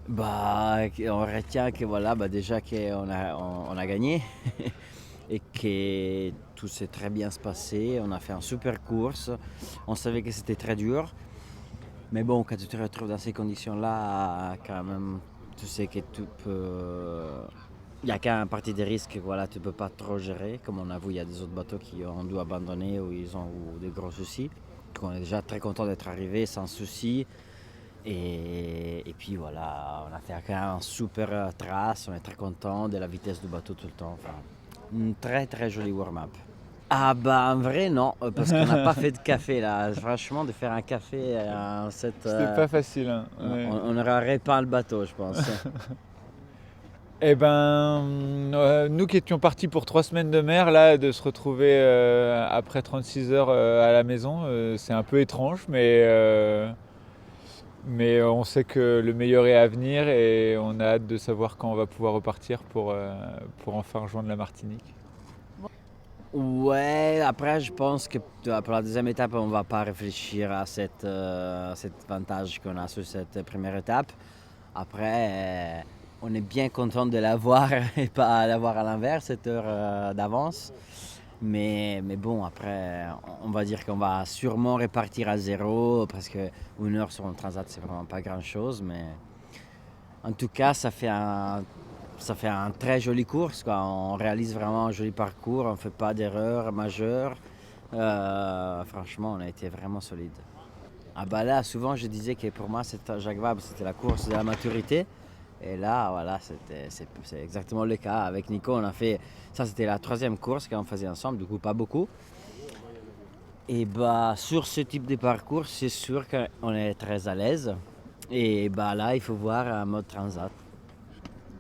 Bah, on retient que voilà, bah déjà on a gagné et que tout s'est très bien se passé. On a fait une super course. On savait que c'était très dur. Mais bon, quand tu te retrouves dans ces conditions-là, quand même, tu sais que tu peux. Il y a qu'un partie des risques, voilà, tu peux pas trop gérer. Comme on a vu, il y a des autres bateaux qui ont dû abandonner ou ils ont eu des gros soucis. Donc on est déjà très content d'être arrivé sans soucis. Et puis voilà, on a fait quand même une super trace, on est très content de la vitesse du bateau tout le temps. Enfin, une très très jolie warm-up. Ah bah en vrai non, parce qu'on n'a pas fait de café là. Franchement, de faire un café en cette... C'était pas facile, hein. Ouais. on n'aurait pas le bateau, je pense. Eh ben, nous qui étions partis pour 3 semaines de mer, là, de se retrouver après 36 heures à la maison, c'est un peu étrange, mais on sait que le meilleur est à venir et on a hâte de savoir quand on va pouvoir repartir pour enfin rejoindre la Martinique. Ouais, après je pense que pour la deuxième étape, on va pas réfléchir à cet avantage qu'on a sur cette première étape. Après, on est bien content de l'avoir et pas l'avoir à l'inverse, cette heure d'avance. Mais bon, après, on va dire qu'on va sûrement repartir à zéro parce que une heure sur un transat, c'est vraiment pas grand-chose. Mais en tout cas, ça fait un très joli course, quoi. On réalise vraiment un joli parcours, on ne fait pas d'erreurs majeures. Franchement, on a été vraiment solide. Ah bah là, souvent je disais que pour moi, Jacques Vabre, c'était la course de la maturité. Et là, voilà, c'est exactement le cas. Avec Nico, on a fait, ça c'était la troisième course qu'on faisait ensemble, du coup pas beaucoup. Et bah sur ce type de parcours, c'est sûr qu'on est très à l'aise. Et bah là, il faut voir un mode transat.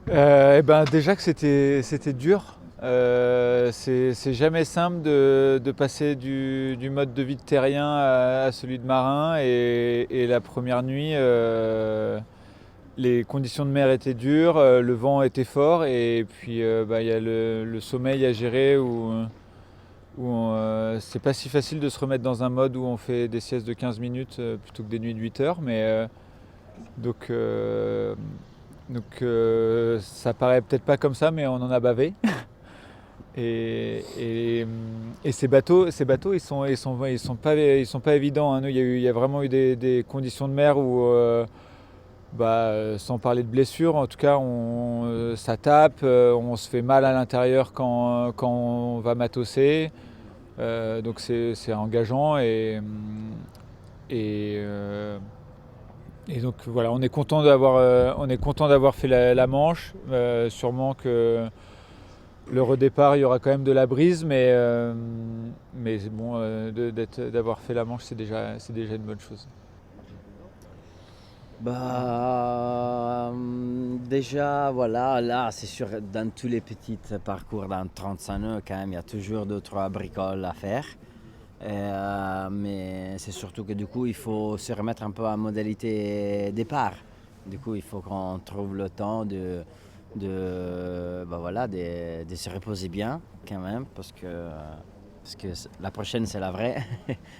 Eh ben, déjà que c'était dur. C'est jamais simple de passer du mode de vie de terrien à celui de marin. Et la première nuit, les conditions de mer étaient dures, le vent était fort, et puis bah, il y a le sommeil à gérer où c'est pas si facile de se remettre dans un mode où on fait des siestes de 15 minutes plutôt que des nuits de 8 heures. Donc, euh, donc ça paraît peut-être pas comme ça, mais on en a bavé. Et ces bateaux, ils sont pas évidents, hein. Nous, il y a vraiment eu des conditions de mer où, sans parler de blessures, en tout cas, ça tape, on se fait mal à l'intérieur quand on va matosser. Donc c'est engageant et, euh, et donc voilà, on est content d'avoir fait la Manche. Sûrement que le redépart, il y aura quand même de la brise, mais bon, d'avoir fait la Manche, c'est déjà une bonne chose. Bah, déjà, voilà, là, c'est sûr, dans tous les petits parcours, dans 35 nœuds, quand même, il y a toujours deux, trois bricoles à faire. Mais c'est surtout que du coup, il faut se remettre un peu en modalité départ. Du coup, il faut qu'on trouve le temps bah voilà, de se reposer bien, quand même, parce que la prochaine, c'est la vraie,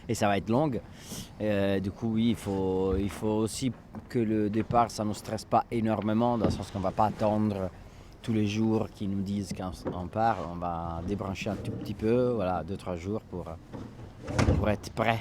et ça va être longue. Du coup, oui, il faut aussi que le départ, ça ne nous stresse pas énormément, dans le sens qu'on ne va pas attendre tous les jours qu'ils nous disent quand on part. On va débrancher un tout petit peu, voilà, 2-3 jours pour être prêt.